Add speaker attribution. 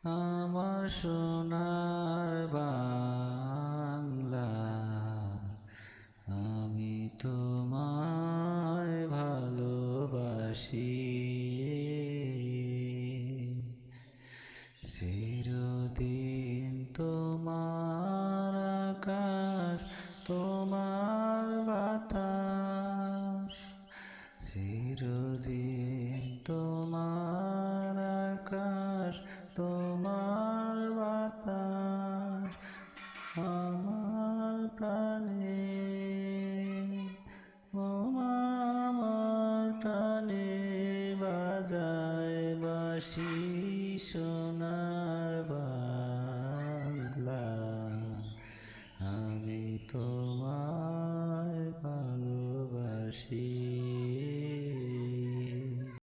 Speaker 1: আমার সোনার বাংলা, আমি তোমায় ভালোবাসি। চিরদিন তোমার আকাশ, তোমার বাতাস, চিরদিন তোমার আকাশ, তোমার বাতাস আমার প্রাণে, আমার প্রাণে বাজায় বাঁশি।